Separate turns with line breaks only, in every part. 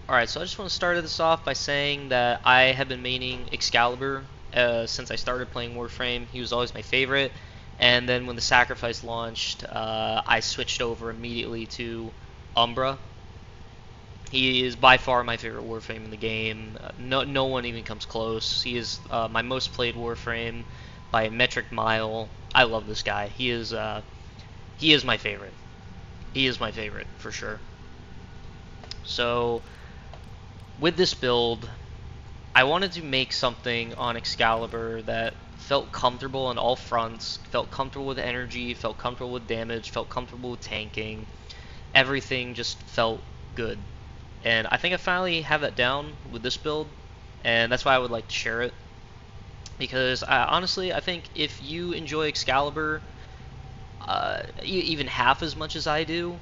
Alright, so I just want to start this off by saying that I have been maining Excalibur since I started playing Warframe. He was always my favorite, and then when the Sacrifice launched, I switched over immediately to Umbra. He is by far my favorite Warframe in the game. No one even comes close. He is my most played Warframe by a metric mile. I love this guy. He is my favorite. He is my favorite for sure. So with this build, I wanted to make something on Excalibur that felt comfortable on all fronts, felt comfortable with energy, felt comfortable with damage, felt comfortable with tanking. Everything just felt good. And I think I finally have that down with this build, and that's why I would like to share it. Because honestly, I think if you enjoy Excalibur even half as much as I do,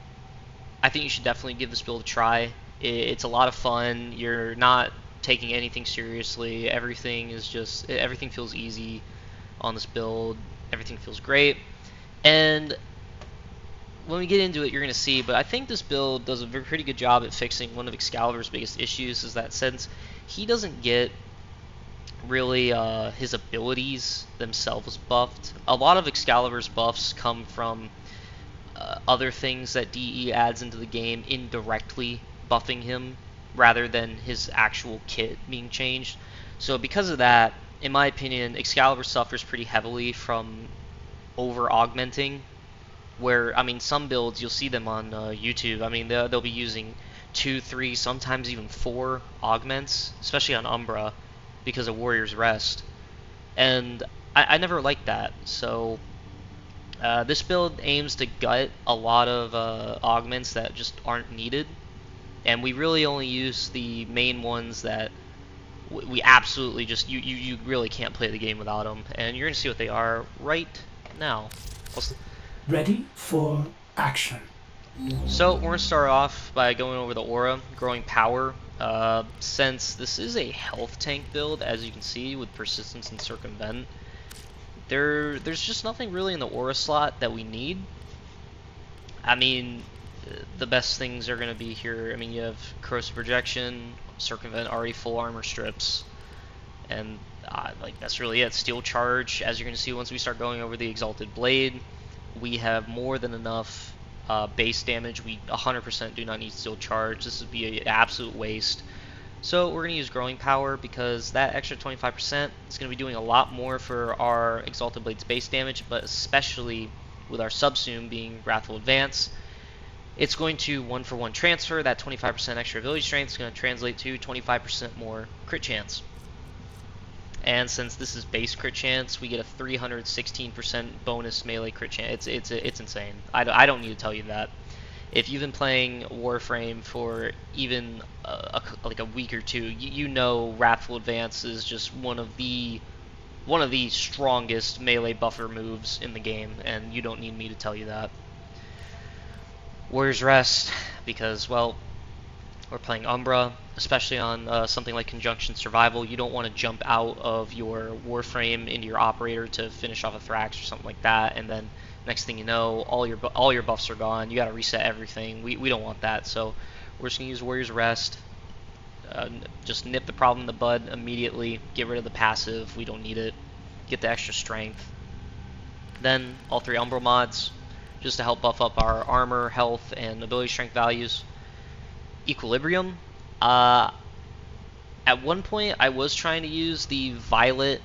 I think you should definitely give this build a try. It's a lot of fun. You're not taking anything seriously. Everything feels easy on this build. Everything feels great. And when we get into it, you're going to see, but I think this build does a pretty good job at fixing one of Excalibur's biggest issues, is that since he doesn't get really his abilities themselves buffed, a lot of Excalibur's buffs come from other things that DE adds into the game indirectly buffing him rather than his actual kit being changed. So because of that, in my opinion, Excalibur suffers pretty heavily from over augmenting. Where, I mean, some builds you'll see them on YouTube. I mean, they'll be using 2, 3, sometimes even 4 augments, especially on Umbra, because of Warrior's Rest. And I never liked that. So this build aims to gut a lot of augments that just aren't needed, and we really only use the main ones that we absolutely just you really can't play the game without them, and you're gonna see what they are right now.
Ready for action.
So we're gonna start off by going over the aura, growing power. Since this is a health tank build, as you can see with persistence and circumvent, there's just nothing really in the aura slot that we need. I mean, the best things are going to be here. I mean, you have corrosive projection, circumvent, already full armor strips, and like that's really it. Steel charge, as you're going to see once we start going over the exalted blade, we have more than enough base damage. We 100% do not need steel charge. This would be an absolute waste. So we're going to use growing power because that extra 25% is going to be doing a lot more for our exalted blade's base damage, but especially with our subsume being wrathful advance. It's going to 1-for-1 transfer. That 25% extra ability strength is going to translate to 25% more crit chance. And since this is base crit chance, we get a 316% bonus melee crit chance. It's insane. I don't need to tell you that. If you've been playing Warframe for even like a week or two, you know Wrathful Advance is just one of the strongest melee buffer moves in the game, and you don't need me to tell you that. Warrior's Rest, because, well, we're playing Umbra, especially on something like Conjunction Survival. You don't want to jump out of your Warframe into your Operator to finish off a Thrax or something like that, and then next thing you know, all your buffs are gone. You got to reset everything. We don't want that, so we're just gonna use Warrior's Rest. Just nip the problem in the bud immediately. Get rid of the passive. We don't need it. Get the extra strength. Then all 3 Umbral mods, just to help buff up our armor, health, and ability strength values. Equilibrium. At one point, I was trying to use the Violet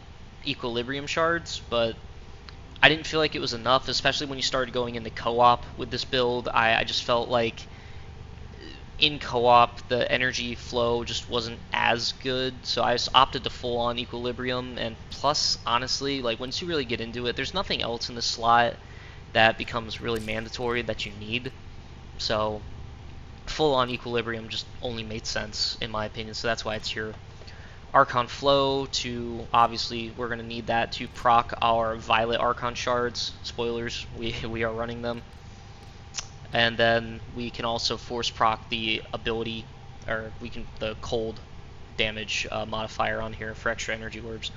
Equilibrium shards, but I didn't feel like it was enough, especially when you started going into co-op with this build. I just felt like in co-op the energy flow just wasn't as good, so I just opted to full-on Equilibrium. And plus, honestly, like once you really get into it, there's nothing else in the slot that becomes really mandatory that you need. So full-on Equilibrium just only made sense in my opinion, so that's why it's here. Archon Flow, to obviously we're going to need that to proc our Violet Archon shards. Spoilers, we are running them. And then we can also force proc the ability, or the cold damage modifier on here for extra energy orbs.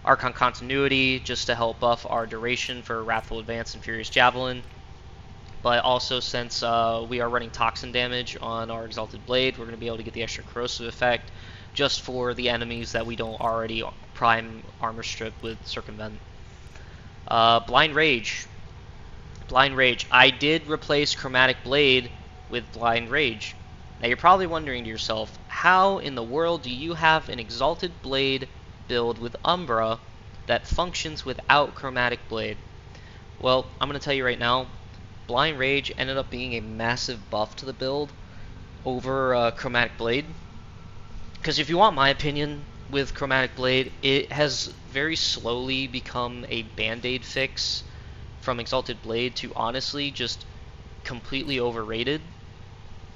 Archon Continuity, just to help buff our duration for Wrathful Advance and Furious Javelin. but also since we are running toxin damage on our Exalted Blade, we're going to be able to get the extra corrosive effect just for the enemies that we don't already prime armor strip with Circumvent. Blind Rage. Blind Rage. I did replace Chromatic Blade with Blind Rage. Now you're probably wondering to yourself, how in the world do you have an Exalted Blade build with Umbra that functions without Chromatic Blade? Well, I'm going to tell you right now, Blind Rage ended up being a massive buff to the build over Chromatic Blade. Because if you want my opinion with Chromatic Blade, it has very slowly become a band-aid fix from Exalted Blade to honestly just completely overrated.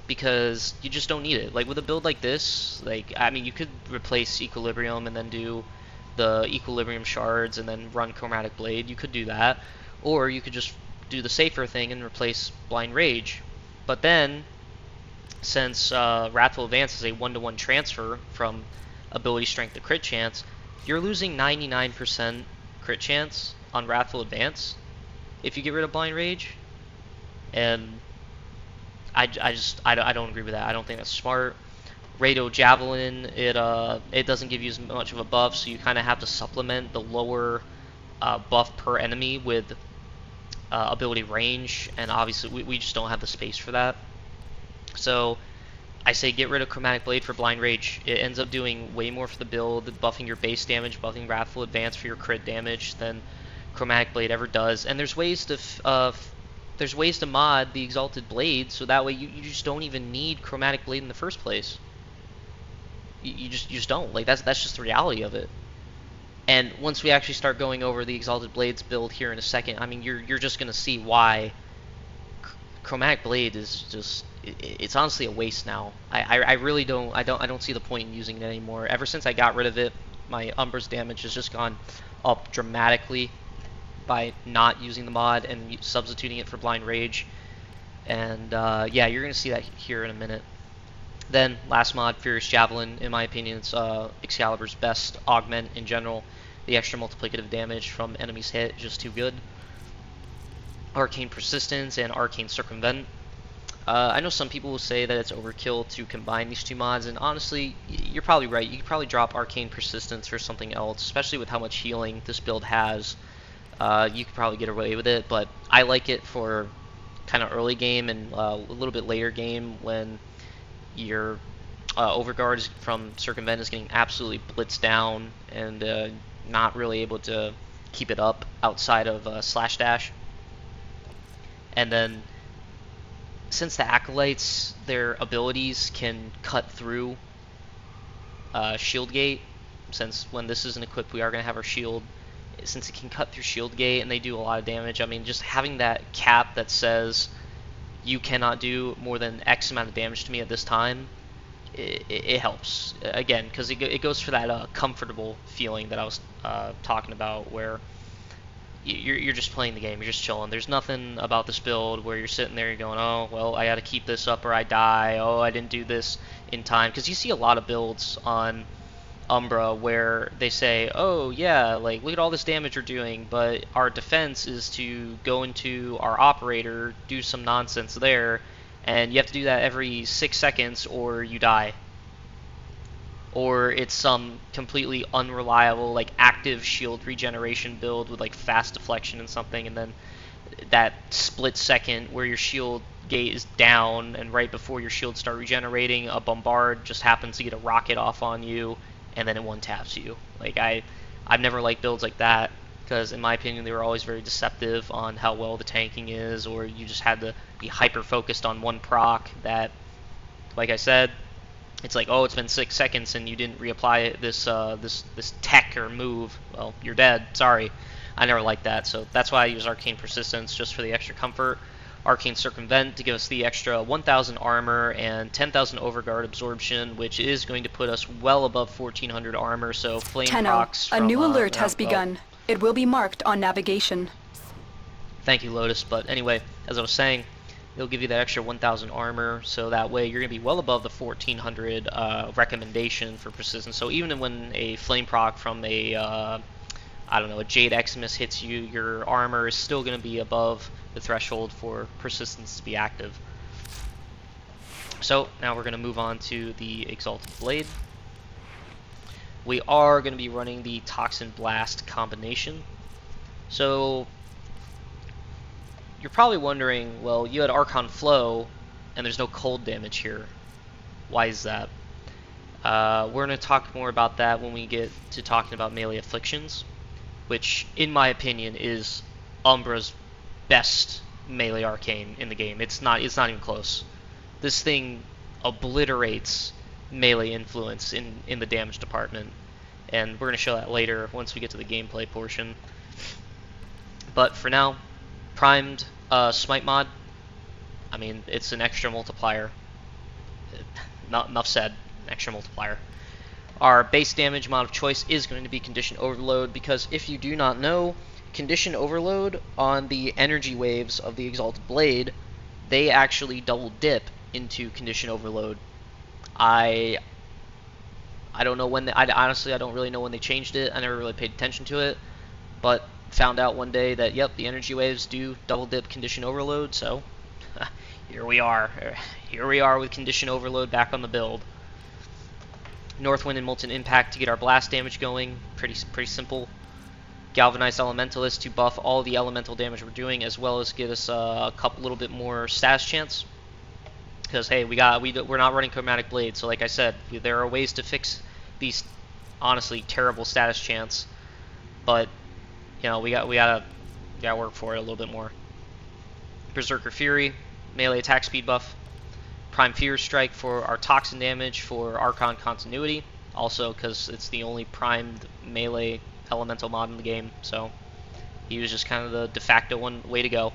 Because you just don't need it. Like with a build like this, like I mean, you could replace Equilibrium and then do the Equilibrium shards and then run Chromatic Blade. You could do that, or you could just do the safer thing and replace Blind Rage. But then, since Wrathful Advance is a 1-to-1 transfer from ability strength to crit chance, you're losing 99% crit chance on Wrathful Advance if you get rid of Blind Rage, and I don't agree with that. I don't think that's smart. Rado Javelin, it doesn't give you as much of a buff, so you kind of have to supplement the lower buff per enemy with ability range, and obviously we just don't have the space for that. So I say get rid of Chromatic Blade for Blind Rage. It ends up doing way more for the build, buffing your base damage, buffing Wrathful Advance for your crit damage than Chromatic Blade ever does. And there's ways to mod the Exalted Blade, so that way you just don't even need Chromatic Blade in the first place. You just don't. Like that's just the reality of it. And once we actually start going over the Exalted Blades build here in a second, I mean you're just gonna see why Chromatic Blade is just it's honestly a waste now. I really don't see the point in using it anymore. Ever since I got rid of it, my Umbra's damage has just gone up dramatically by not using the mod and substituting it for Blind Rage. And yeah, you're going to see that here in a minute. Then, last mod, Furious Javelin. In my opinion, it's Excalibur's best augment in general. The extra multiplicative damage from enemies hit is just too good. Arcane Persistence and Arcane Circumvent. I know some people will say that it's overkill to combine these two mods, and honestly, you're probably right. You could probably drop Arcane Persistence for something else, especially with how much healing this build has. You could probably get away with it, but I like it for kind of early game and a little bit later game when your Overguard from Circumvent is getting absolutely blitzed down and not really able to keep it up outside of Slash Dash. And then, since the Acolytes, their abilities can cut through Shield Gate, since when this isn't equipped we are going to have our shield, since it can cut through Shield Gate and they do a lot of damage, I mean, just having that cap that says you cannot do more than X amount of damage to me at this time, it helps. Again, because it goes for that comfortable feeling that I was talking about, where you're just playing the game, you're just chilling. There's nothing about this build where you're sitting there, you're going, oh, well, I got to keep this up or I die. Oh, I didn't do this in time. Because you see a lot of builds on Umbra where they say, oh, yeah, like, look at all this damage you're doing, but our defense is to go into our operator, do some nonsense there, and you have to do that every 6 seconds or you die. Or it's some completely unreliable, like, active shield regeneration build with, like, fast deflection and something, and then that split second where your shield gate is down and right before your shields start regenerating, a bombard just happens to get a rocket off on you, and then it one-taps you. Like, I've never liked builds like that, because in my opinion they were always very deceptive on how well the tanking is, or you just had to be hyper-focused on one proc that, like I said, it's like, oh, it's been 6 seconds and you didn't reapply this tech or move. Well, you're dead. Sorry. I never liked that, so that's why I use Arcane Persistence, just for the extra comfort. Arcane Circumvent to give us the extra 1,000 armor and 10,000 Overguard absorption, which is going to put us well above 1,400 armor, so flame procs from...
A new alert has begun. It will be marked on navigation.
Thank you, Lotus, but anyway, as I was saying, it'll give you that extra 1,000 armor, so that way you're going to be well above the 1,400 recommendation for persistence. So even when a flame proc from a I don't know, a Jade Eximus hits you, your armor is still going to be above the threshold for persistence to be active. So now we're going to move on to the Exalted Blade. We are going to be running the Toxin Blast combination. So you're probably wondering, well, you had Archon Flow, and there's no cold damage here. Why is that? We're going to talk more about that when we get to talking about melee afflictions, which, in my opinion, is Umbra's best melee arcane in the game. It's not even close. This thing obliterates melee influence in the damage department, and we're going to show that later once we get to the gameplay portion. But for now, primed Smite mod. I mean, it's an extra multiplier. Not enough said. Extra multiplier. Our base damage mod of choice is going to be Condition Overload, because if you do not know, Condition Overload on the energy waves of the Exalted Blade, they actually double dip into Condition Overload. I don't know when honestly I don't really know when they changed it. I never really paid attention to it, but found out one day that yep, the energy waves do double dip Condition Overload. So here we are with Condition Overload back on the build. Northwind and Molten Impact to get our blast damage going. Pretty simple. Galvanized Elementalist to buff all the elemental damage we're doing, as well as get us a little bit more status chance. Because hey, we're not running Chromatic Blade, so like I said, there are ways to fix these honestly terrible status chance, but you know we gotta work for it a little bit more. Berserker Fury, melee attack speed buff. Prime Fear Strike for our toxin damage for Archon continuity, also because it's the only primed melee elemental mod in the game, so he was just kind of the de facto way to go.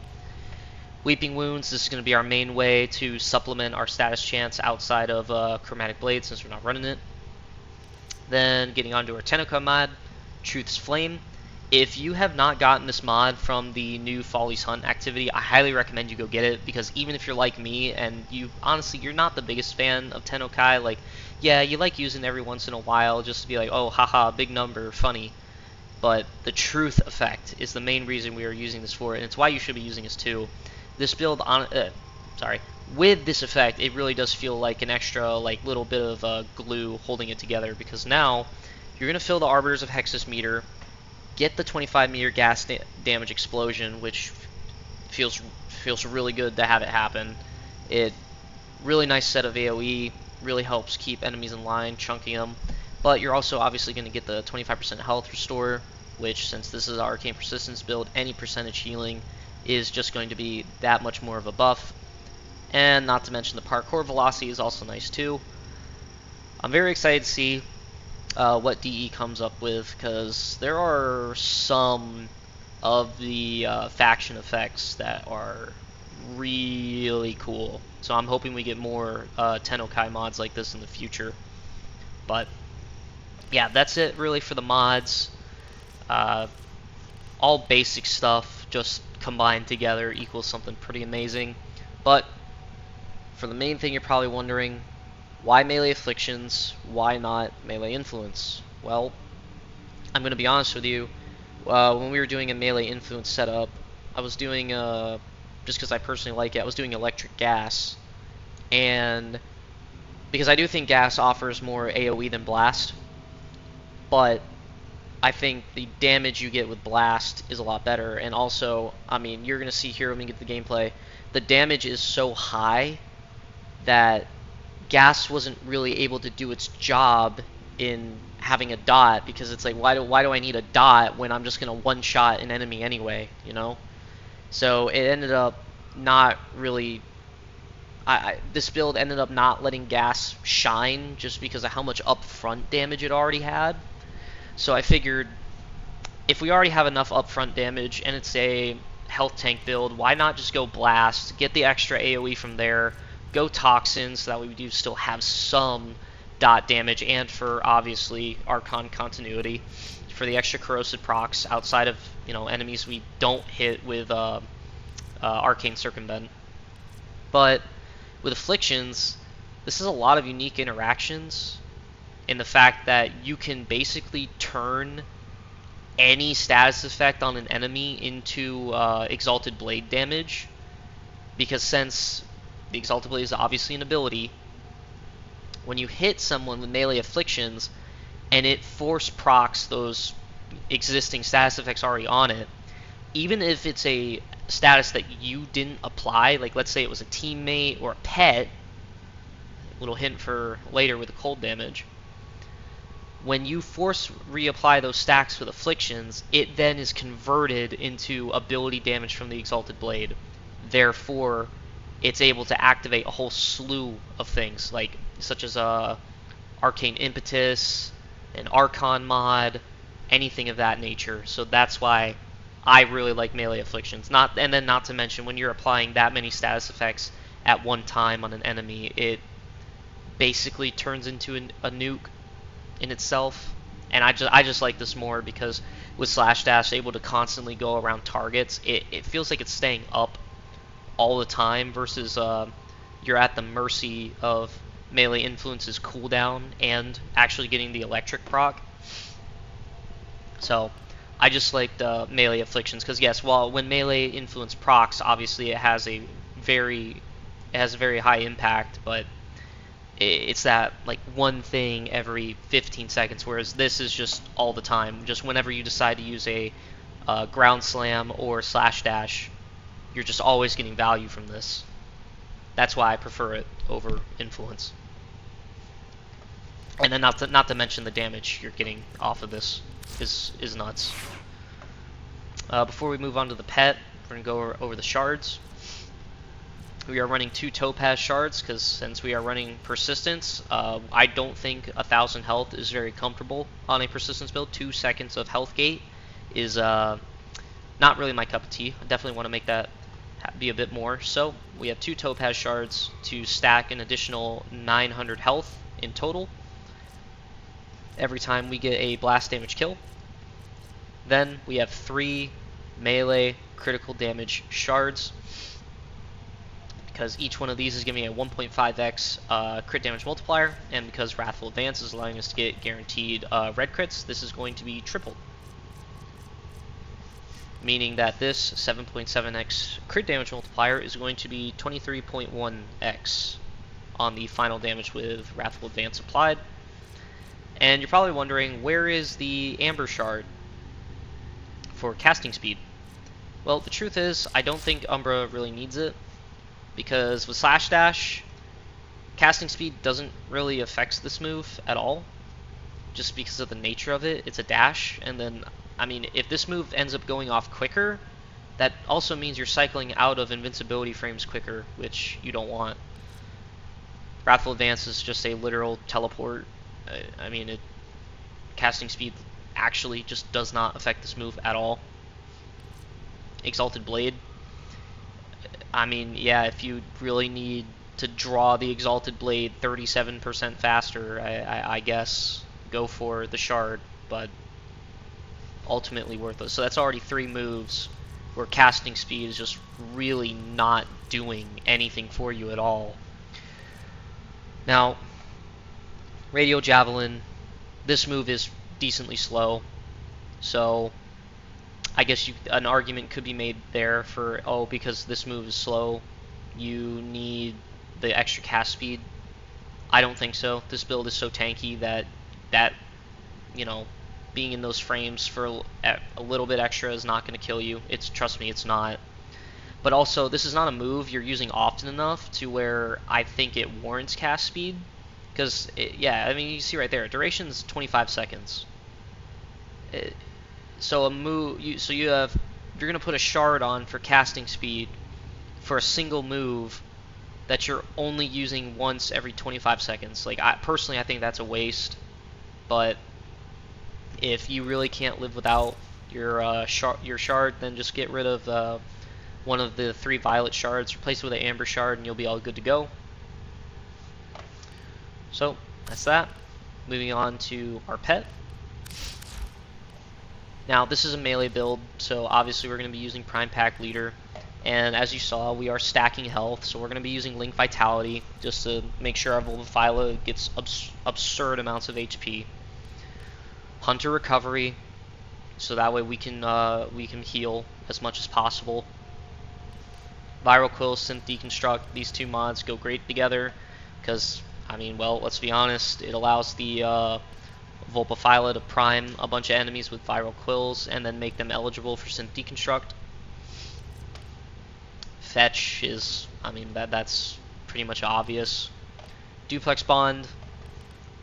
Weeping Wounds, this is going to be our main way to supplement our status chance outside of Chromatic Blade since we're not running it. Then getting onto our Tennokai mod, Truth's Flame. If you have not gotten this mod from the new Folly's Hunt activity, I highly recommend you go get it, because even if you're like me and you're not the biggest fan of Tennokai, like, yeah, you like using it every once in a while just to be like, oh, haha, big number, funny. But the truth effect is the main reason we are using this for, and it's why you should be using this too. This build with this effect, it really does feel like an extra little bit of glue holding it together, because now you're going to fill the Arbiters of Hexus meter, get the 25 meter gas damage explosion, which feels really good to have it happen. It really nice set of AoE, really helps keep enemies in line, chunking them. But you're also obviously going to get the 25% health restore, which, since this is an Arcane Persistence build, any percentage healing is just going to be that much more of a buff. And not to mention the parkour velocity is also nice too. I'm very excited to see what DE comes up with, because there are some of the faction effects that are really cool. So I'm hoping we get more Tennokai mods like this in the future. But yeah, that's it really for the mods. All basic stuff just combined together equals something pretty amazing. But for the main thing you're probably wondering, why melee afflictions? Why not melee influence? Well, I'm going to be honest with you. When we were doing a melee influence setup, I was doing, just because I personally like it, I was doing electric gas. And because I do think gas offers more AoE than blast, but I think the damage you get with blast is a lot better. And also, I mean, you're going to see here when we get to the gameplay, the damage is so high that gas wasn't really able to do its job in having a dot, because it's like, why do I need a dot when I'm just gonna one-shot an enemy anyway, you know? So it ended up not really. This build ended up not letting gas shine just because of how much upfront damage it already had. So I figured, if we already have enough upfront damage and it's a health tank build, why not just go blast, get the extra AoE from there, go toxin, so that way we do still have some dot damage, and for obviously Archon continuity for the extra corrosive procs outside of enemies we don't hit with Arcane Circumvent. But with afflictions, this is a lot of unique interactions in the fact that you can basically turn any status effect on an enemy into Exalted Blade damage, because since the Exalted Blade is obviously an ability, when you hit someone with melee afflictions and it force procs those existing status effects already on it, even if it's a status that you didn't apply, like let's say it was a teammate or a pet, little hint for later with the cold damage, when you force reapply those stacks with afflictions, it then is converted into ability damage from the Exalted Blade. Therefore, it's able to activate a whole slew of things, like such as Arcane Impetus, an Archon mod, anything of that nature. So that's why I really like melee afflictions. And then not to mention, when you're applying that many status effects at one time on an enemy, it basically turns into a nuke in itself. And I just like this more because with Slash Dash able to constantly go around targets, it feels like it's staying up all the time versus you're at the mercy of melee influence's cooldown and actually getting the electric proc. So I just like the melee afflictions because yes, while when melee influence procs, obviously it has a very high impact, but it's that like one thing every 15 seconds, whereas this is just all the time. Just whenever you decide to use a ground slam or slash dash, you're just always getting value from this. That's why I prefer it over influence. And then not to mention the damage you're getting off of this is nuts. Before we move on to the pet, we're gonna go over the shards. We are running 2 Topaz shards because since we are running persistence, I don't think 1,000 health is very comfortable on a persistence build. 2 seconds of health gate is not really my cup of tea. I definitely want to make that be a bit more. So we have 2 Topaz shards to stack an additional 900 health in total every time we get a blast damage kill. Then we have 3 melee critical damage shards, because each one of these is giving me a 1.5x crit damage multiplier, and because Wrathful Advance is allowing us to get guaranteed red crits, this is going to be tripled. Meaning that this 7.7x crit damage multiplier is going to be 23.1x on the final damage with Wrathful Advance applied. And you're probably wondering, where is the Amber Shard for casting speed? Well, the truth is, I don't think Umbra really needs it, because with Slash Dash, casting speed doesn't really affect this move at all, just because of the nature of it. It's a dash, and then, I mean, if this move ends up going off quicker, that also means you're cycling out of invincibility frames quicker, which you don't want. Wrathful Advance is just a literal teleport. I mean, casting speed actually just does not affect this move at all. Exalted Blade, I mean, yeah, if you really need to draw the Exalted Blade 37% faster, I guess go for the Shard, but ultimately worthless. So that's already 3 moves where casting speed is just really not doing anything for you at all. Now, Radial Javelin, this move is decently slow, so I guess an argument could be made there for, oh, because this move is slow, you need the extra cast speed. I don't think so. This build is so tanky that you know, being in those frames for a little bit extra is not going to kill you. Trust me, it's not. But also, this is not a move you're using often enough to where I think it warrants cast speed. Because, yeah, I mean, you see right there, duration's 25 seconds. So you're gonna put a shard on for casting speed for a single move that you're only using once every 25 seconds. Like, I think that's a waste. But if you really can't live without your shard, then just get rid of one of the 3 violet shards, replace it with an amber shard, and you'll be all good to go. So that's that. Moving on to our pet. Now, this is a melee build, so obviously we're going to be using Prime Pack Leader. And as you saw, we are stacking health, so we're going to be using Link Vitality just to make sure our Volviphyla gets absurd amounts of HP. Hunter Recovery, so that way we can heal as much as possible. Viral Quill, Synth Deconstruct, these two mods go great together because, I mean, well, let's be honest, it allows the Vulpaphyla to prime a bunch of enemies with Viral Quills and then make them eligible for Synth Deconstruct. Fetch is, I mean, that's pretty much obvious. Duplex Bond,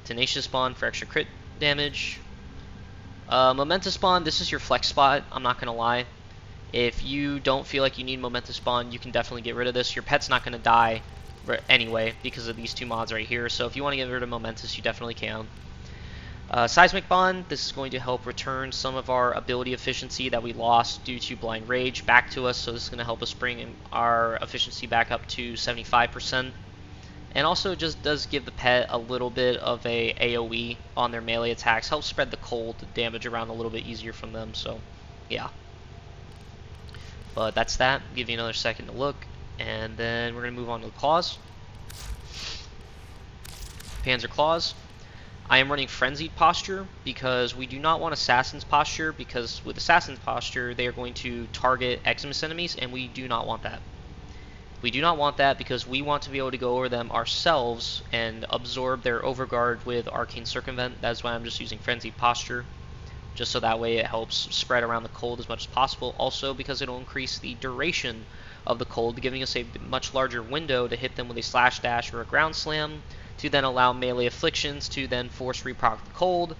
Tenacious Bond for extra crit damage. Momentous Bond, this is your flex spot, I'm not gonna lie. If you don't feel like you need Momentous Bond, you can definitely get rid of this. Your pet's not going to die anyway because of these two mods right here, so if you want to get rid of Momentous, you definitely can. Seismic Bond, this is going to help return some of our ability efficiency that we lost due to Blind Rage back to us, so this is going to help us bring our efficiency back up to 75%. And also it just does give the pet a little bit of a AoE on their melee attacks, helps spread the cold damage around a little bit easier from them, so yeah. But that's that. Give you another second to look, and then we're going to move on to the claws. Panzer Claws. I am running Frenzied Posture because we do not want Assassin's Posture, because with Assassin's Posture they are going to target Eximus enemies, and we do not want that. We do not want that because we want to be able to go over them ourselves and absorb their Overguard with Arcane Circumvent. That's why I'm just using Frenzied Posture, just so that way it helps spread around the cold as much as possible. Also because it'll increase the duration of the cold, giving us a much larger window to hit them with a slash dash or a ground slam, to then allow melee afflictions to then force reproc the cold,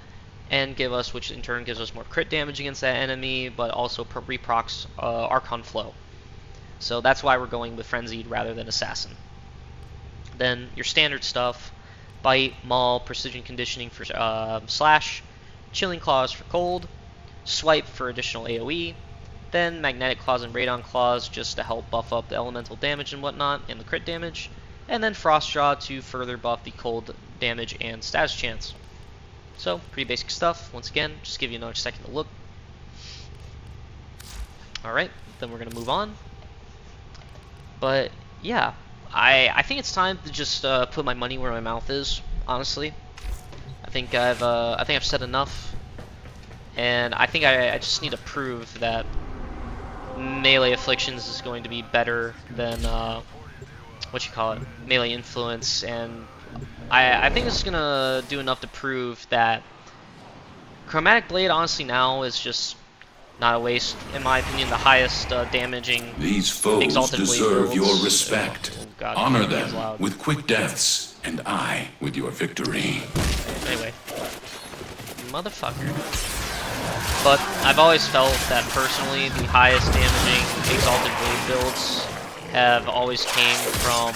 and give us, which in turn gives us more crit damage against that enemy, but also reprocs Archon Flow. So that's why we're going with Frenzied rather than Assassin. Then your standard stuff, Bite, Maul, Precision Conditioning for slash, Chilling Claws for cold, Swipe for additional AoE, then Magnetic Claws and Radon Claws just to help buff up the elemental damage and whatnot, and the crit damage, and then Frost Jaw to further buff the cold damage and status chance. So, pretty basic stuff. Once again, just give you another second to look. Alright, then we're going to move on. But, yeah, I think it's time to just put my money where my mouth is, honestly. I think I've said enough, and I think I just need to prove that melee afflictions is going to be better than melee influence, and I think it's gonna do enough to prove that Chromatic Blade honestly now is just not a waste. In my opinion, the highest damaging
These foes
Exalted
deserve
Blade
your
builds.
respect.
Oh, God,
Honor
that was
them
loud.
with quick deaths, and I with your victory.
Anyway, motherfucker. But I've always felt that personally the highest damaging Exalted Blade builds have always came from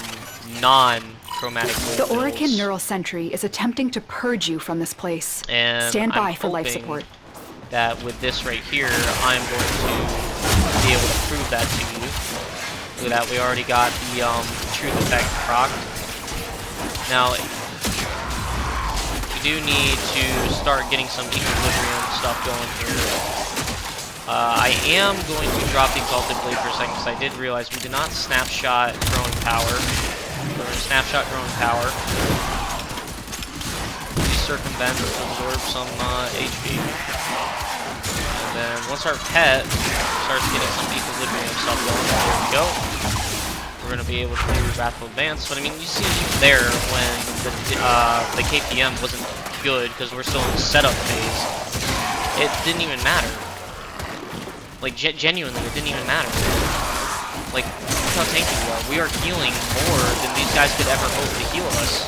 non-Chromatic Blade
The
builds.
Orican Neural Sentry is attempting to purge you from this place.
And
Stand by
I'm
for life
hoping
support.
that with this right here, I'm going to be able to prove that to you. Look at that, we already got the Truth Effect proc. Now, we do need to start getting some equilibrium stuff going here. I am going to drop the Exalted Blade for a second because I did realize we did not snapshot growing power. We're going to snapshot growing power. Circumvent to absorb some HP. And then once our pet starts getting some equilibrium stuff going, there we go. We're going to be able to do Wrathful Advance. But I mean, you see there when the KPM wasn't good because we're still in the setup phase. It didn't even matter. Like, genuinely, it didn't even matter. Like, look how tanky we are. We are healing more than these guys could ever hope to heal us.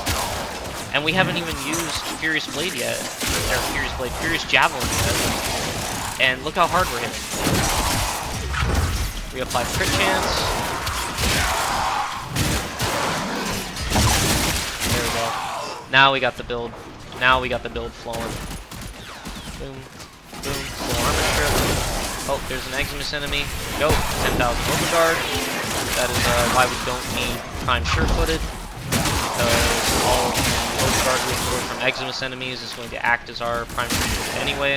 And we haven't even used Furious Blade yet. Or Furious Javelin yet. And look how hard we're hitting. Reapply crit chance. There we go. Now we got the build. Now we got the build flowing. Boom. Boom. Full armor strip. Oh, there's an Eximus enemy. Go. 10,000 Overguard. That is why we don't need Prime Sure-Footed. Because all the Overguard we absorb from Eximus enemies is going to act as our Prime Sure-Footed anyway.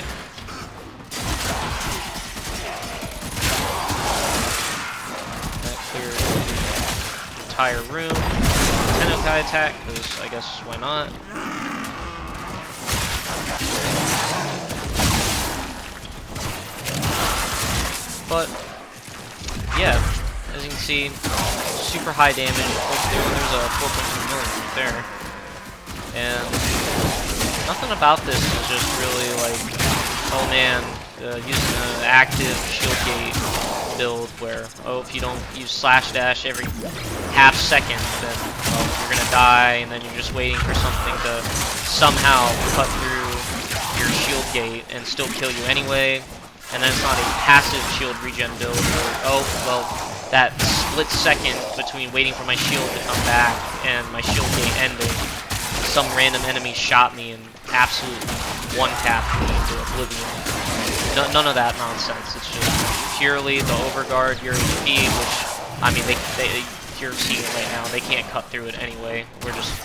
That clears the entire room. Tennokai attack, because I guess why not? But yeah, as you can see, super high damage. There's a 4.2 million right there, and nothing about this is just really like, oh man, using an active shield gate build where, oh, if you don't use slash dash every half second, then well, you're gonna die, and then you're just waiting for something to somehow cut through your shield gate and still kill you anyway. And then it's not a passive shield regen build where, oh, well, that split second between waiting for my shield to come back and my shield gate ending, some random enemy shot me and absolutely one-tapped me into oblivion. None of that nonsense. It's just purely the overguard, your HP, which, I mean, you're seeing it right now. They can't cut through it anyway. We're just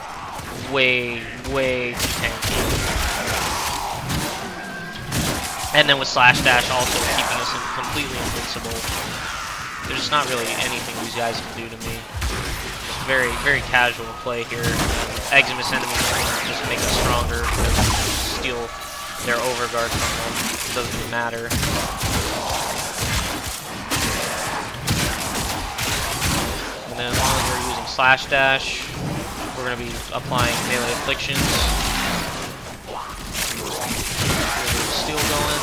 way too tanky. And then with slash dash also keeping us completely invincible. There's just not really anything these guys can do to me. Just very casual play here. Eximus enemies just make us stronger because we steal their overguard from them. It doesn't even matter. And then as long as we're using slash dash, we're going to be applying melee afflictions. Steel going.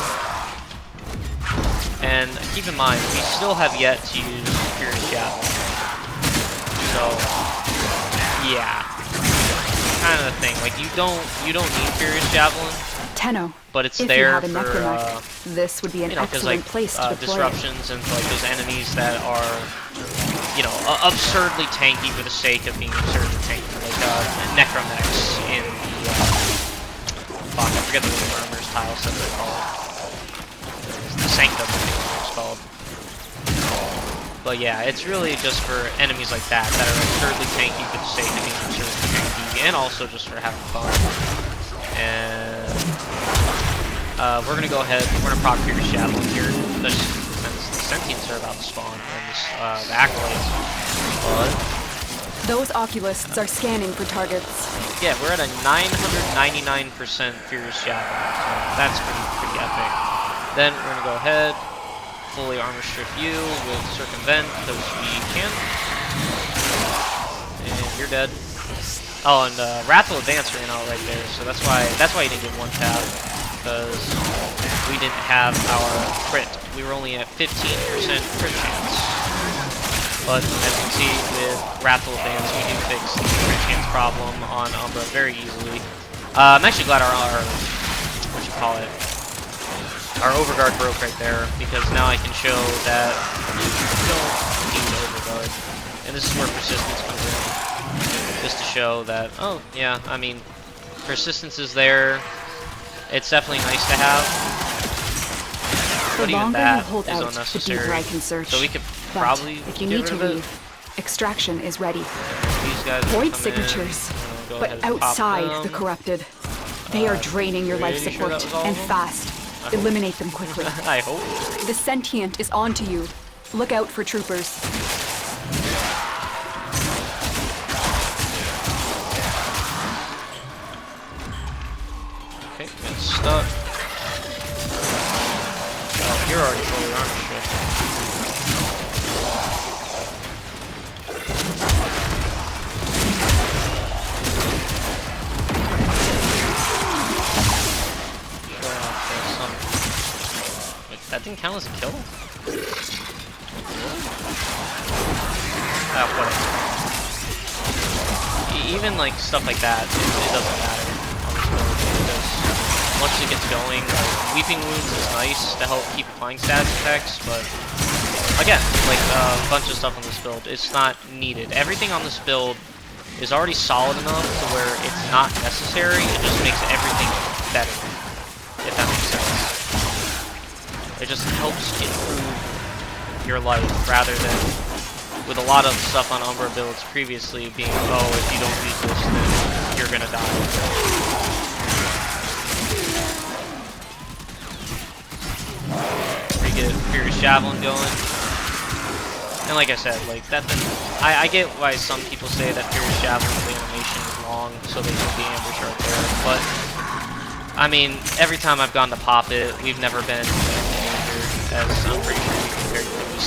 And keep in mind, we still have yet to use Furious Javelin. So, yeah. Kind of the thing. Like, you don't need Furious Javelin.
Tenno,
but it's
if
there
you have a
for,
this would be an excellent
like,
place to deploy
disruptions and like those enemies that are, absurdly tanky for the sake of being absurdly tanky, like Necromex in the, fuck, I forget the armor's tile set they're called. The Sanctum, I think it's called. But yeah, it's really just for enemies like that that are absurdly tanky for the sake of being absurdly tanky, and also just for having fun. And we're gonna go ahead. We're gonna proc Furious Javelin here, since the Sentients are about to spawn and the Acolytes. But
those Oculists are scanning for targets.
yeah, we're at a 999% Furious Javelin. So that's pretty epic. Then we're gonna go ahead, fully armor strip you with Circumvent because we can. And you're dead. Oh, and Wrathful Advance ran out right there, so that's why you didn't get one tap, because we didn't have our crit. We were only at 15% crit chance. But as you can see with Wrathful Advance, we do fix the crit chance problem on Umbra very easily. I'm actually glad our Overguard broke right there, because now I can show that you don't need Overguard. And this is where Persistence comes in. Just to show that, oh, yeah, I mean, Persistence is there. It's definitely nice to have. But even that is unnecessary. So we could probably
if you need to leave, extraction is ready.
These guys
Void signatures, but outside the corrupted. They are draining your life support, and fast. Eliminate them quickly.
I hope.
The Sentient is onto you. Look out for troopers.
Okay, get stuck. Oh, you're already fully armor stripped. Wait, that didn't count as a kill? Whatever. Even like stuff like that, it doesn't matter. Once it gets going, Weeping Wounds is nice to help keep applying status effects, but again, like a bunch of stuff on this build, it's not needed. Everything on this build is already solid enough to where it's not necessary, it just makes everything better, if that makes sense. It just helps improve your life, rather than with a lot of stuff on Umbra builds previously being, oh, if you don't use this, then you're gonna die. Get Furious Javelin going. And like I said, like that. I get why some people say that Furious Javelin, the animation is long, so they put the ambush right there. But I mean, every time I've gone to pop it, we've never been in danger, as I'm pretty sure we can very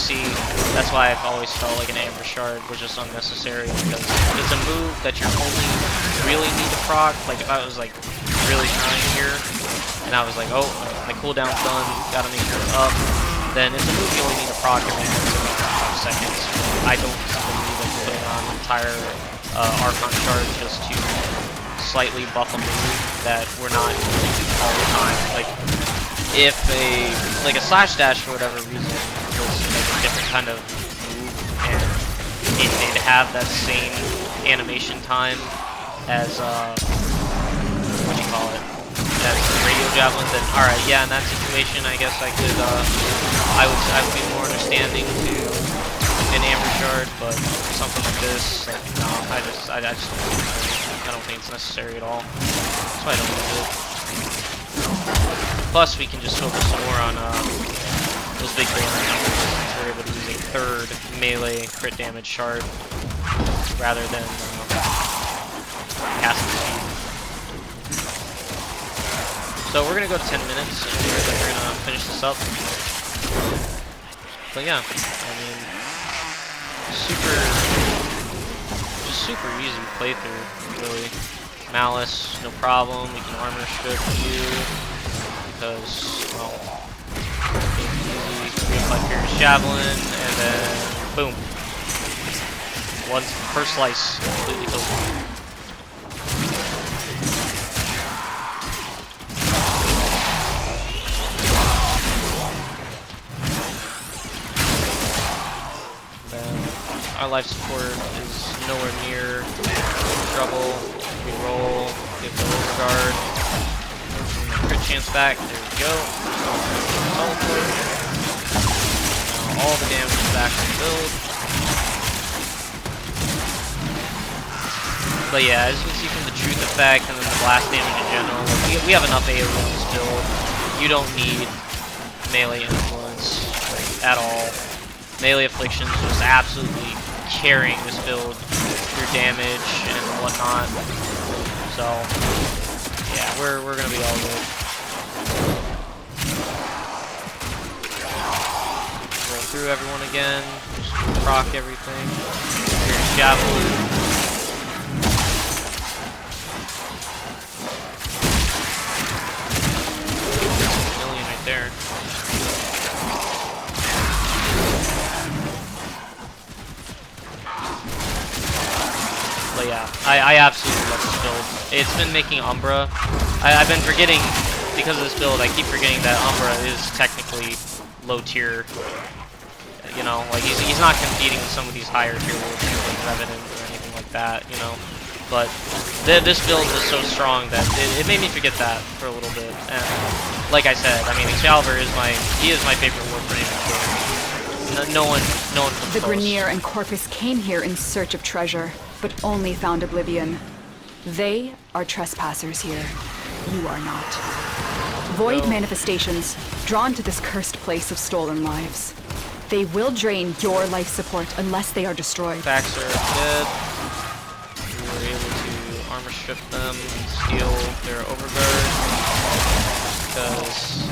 see, that's why I've always felt like an Amber Shard was just unnecessary, because it's a move that you only really need to proc. Like if I was like really trying here, and I was like, oh, my cooldown's done, gotta make sure it's up, then it's a move you only need to proc every 5 seconds. I don't believe in putting on an entire Archon Shard just to slightly buff a move that we're not using all the time. Like if a slash dash for whatever reason was like a different kind of move and it did have that same animation time as what do you call it? As radio javelin, then alright, yeah, in that situation I guess I could I would be more understanding to an Amber Shard, but something like this, like, no, I don't think it's necessary at all. That's why I don't use it. Plus, we can just focus some more on those big damage numbers, since we're able to use a third melee crit damage shard rather than casting speed. So we're gonna go to 10 minutes, and we're gonna finish this up. But yeah, I mean, super easy playthrough, really. Malice, no problem. We can armor strip you because, well, it's easy. 3-5 Pierce Javelin, and then boom. First slice completely kills me. Our life support is nowhere near trouble. We roll, get the overguard, crit chance back. There we go. Teleport. Now all the damage is back to the build. But yeah, as you can see from the truth effect and then the blast damage in general, like we have enough AoE on this build. You don't need melee influence like, at all. Melee Affliction's just absolutely carrying this build through damage and whatnot. So yeah, we're gonna be all good. Roll through everyone again, just proc everything. Here's Javelin. Million right there. But yeah, I absolutely love this build. It's been making Umbra. I've been forgetting, because of this build, I keep forgetting that Umbra is technically low tier. You know, like he's not competing with some of these higher tier worlds like Revenant or anything like that, you know. But this build was so strong that it made me forget that for a little bit. And like I said, I mean, Excalibur is my favorite Warframe game. No one comes
The
close.
Grineer and Corpus came here in search of treasure, but only found oblivion. They are trespassers here. You are not. Void manifestations, drawn to this cursed place of stolen lives. They will drain your life support unless they are destroyed.
Backs are dead. We were able to armor strip them, steal their overguard, because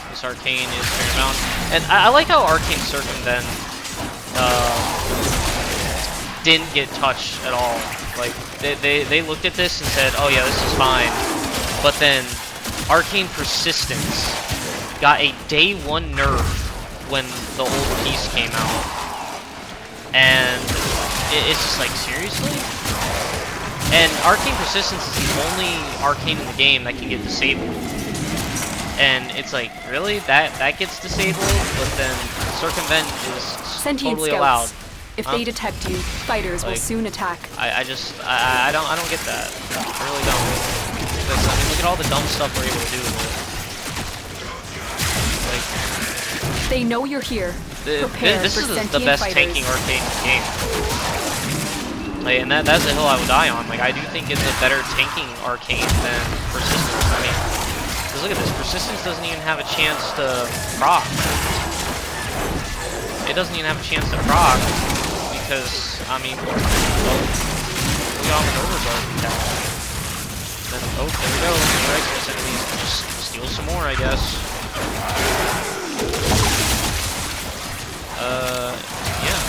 this arcane is paramount. And I like how arcane circumvent didn't get touched at all. Like they looked at this and said, oh yeah, this is fine. But then arcane persistence got a day 1 nerf when the old piece came out. And it's just like, seriously? And arcane persistence is the only arcane in the game that can get disabled. And it's like, really? That gets disabled? But then circumvent is
Sentient
totally
scouts.
allowed.
If they detect you, fighters will soon attack.
I don't get that. I really don't. Because, I mean, look at all the dumb stuff we're able to do with it. Like,
they know you're here. Prepare
this
for
is
sentient
the best
fighters.
tanking arcane in the game. Like, and that's the hill I would die on. Like, I do think it's a better tanking arcane than persistence. I mean, because look at this. Persistence doesn't even have a chance to proc. It doesn't even have a chance to proc. Because, I mean, well, we got an overguard down. Then, oh, there we go. Alright, so enemies can just steal some more, I guess. Yeah.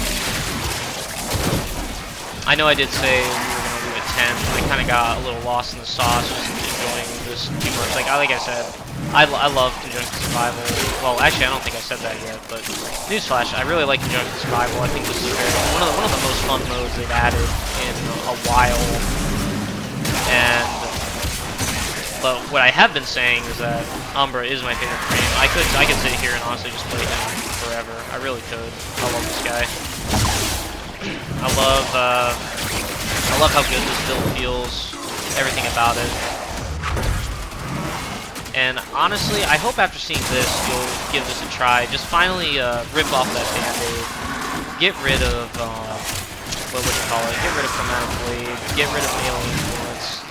I know I did say we were gonna do a 10. I kind of got a little lost in the sauce, just enjoying this too much. Like I said, I love Conjunctive Survival. Well, actually, I don't think I said that yet, but newsflash, I really like Conjunctive Survival. I think this is one of the most fun modes they've added in a while. But what I have been saying is that Umbra is my favorite frame. I could sit here and honestly just play him forever. I really could. I love this guy. I love how good this build feels. Everything about it. And honestly, I hope after seeing this, you'll give this a try. Just finally rip off that band-aid. Get rid of what would you call it? Get rid of Chromatic Blade. Get rid of Melee Influence.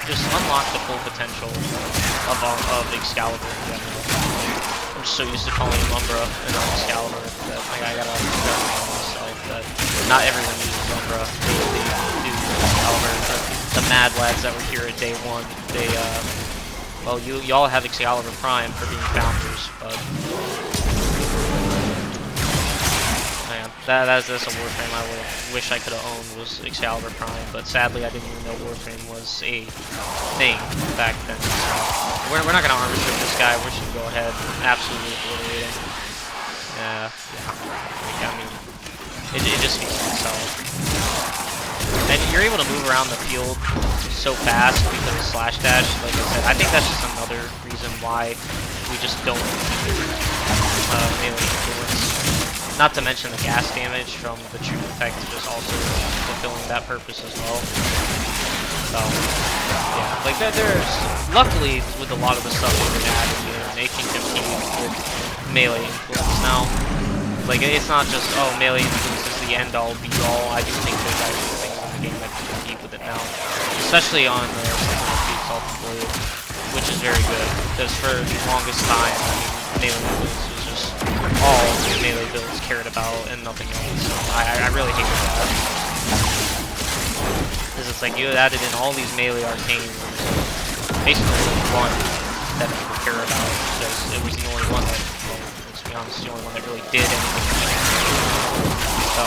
Just unlock the full potential of Excalibur in general. I'm just so used to calling him Umbra and not Excalibur that I gotta remind myself that not everyone uses Umbra. They do Excalibur. The Mad Lads that were here at day one, they well, y'all have Excalibur Prime for being founders, but man, that's a Warframe I wish I could have owned was Excalibur Prime, but sadly I didn't even know Warframe was a thing back then. So we're not gonna armor strip this guy. We're just gonna go ahead and absolutely obliterate him. Yeah. Like, I mean, it just speaks for itself. And you're able to move around the field so fast because of slash dash. Like I said, I think that's just another reason why we just don't melee influence. Not to mention the gas damage from the true effect just also fulfilling that purpose as well. So yeah, like there's luckily with a lot of the stuff we've been adding, they can compete with melee influence now. Like it's not just melee influence is the end all be all. I do think there's actually things in the game that can compete with it now, especially on the Exalted Blade, which is very good because for the longest time, I mean, melee influence was just all melee builds cared about and nothing else. So I really hated that because it's like you added in all these melee arcanes, basically only one that people care about because it was the only one that, well, let's be honest, the only one that really did anything. So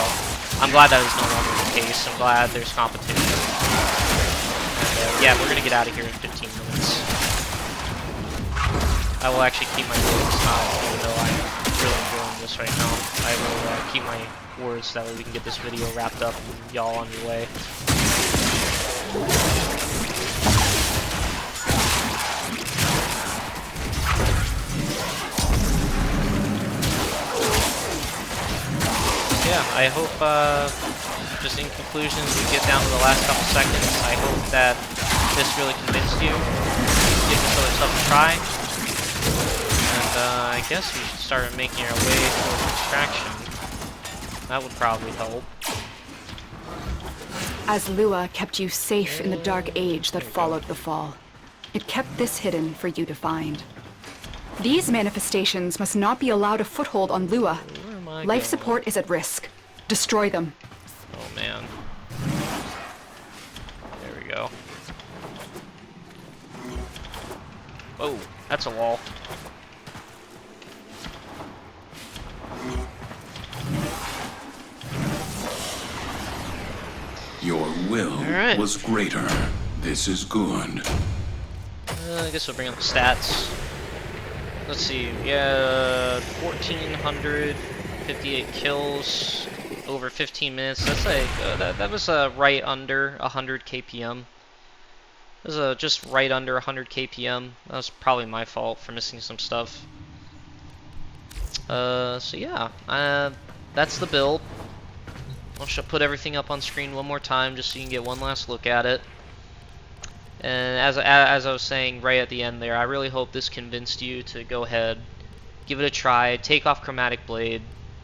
I'm glad that is no longer the case. I'm glad there's competition. And yeah, we're gonna get out of here in 15 minutes. I will actually keep my words now, even though I'm really enjoying this right now. I will keep my words so that way we can get this video wrapped up and y'all on your way. Yeah, I hope, just in conclusion, as we get down to the last couple seconds, I hope that this really convinced you. Give this other stuff a try. And I guess we should start making our way towards extraction. That would probably help.
As Lua kept you safe in the dark age that followed the fall, it kept this hidden for you to find. These manifestations must not be allowed a foothold on Lua. Life support is at risk. Destroy them.
Oh man. There we go. Oh, that's a wall.
Your will was greater. This is good.
I guess we'll bring up the stats. Let's see. Yeah, 1,458 kills over 15 minutes. That's like that was right under 100 kpm. That was just right under 100 kpm. That was probably my fault for missing some stuff. So yeah, that's the build. I'll put everything up on screen one more time just so you can get one last look at it. And as I was saying right at the end there, I really hope this convinced you to go ahead, give it a try, take off Chromatic Blade,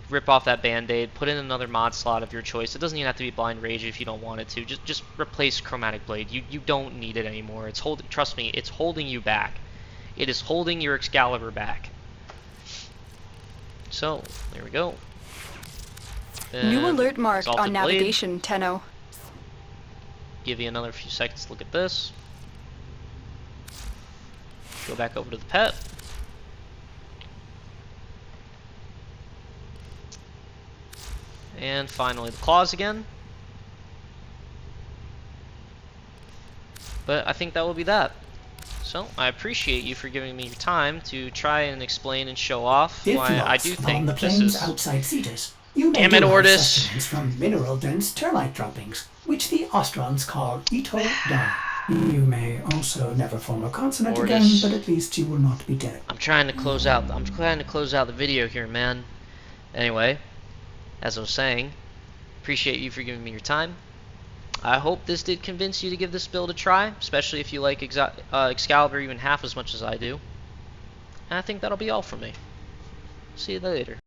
rip off that Band-Aid, put in another mod slot of your choice. It doesn't even have to be Blind Rage if you don't want it to. Just replace Chromatic Blade. You don't need it anymore. It's trust me, it's holding you back. It is holding your Excalibur back. So, there we go.
New alert marked
Exalted
on navigation, Tenno.
Give you another few seconds to look at this. Go back over to the pet. And finally the claws again. But I think that will be that. So, I appreciate you for giving me your time to try and explain and show off
If
why I do
lost on
think
the
this
plains
is...
outside Cetus, you may
Damn it,
derive
Ordis.
sustenance from mineral-dense termite droppings, which the Ostrons call Ito Da. You may also never form a consonant again,
Ordis.
but at least you will not be dead.
I'm trying to close out the video here, man. Anyway, as I was saying, appreciate you for giving me your time. I hope this did convince you to give this build a try, especially if you like Excalibur even half as much as I do. And I think that'll be all from me. See you later.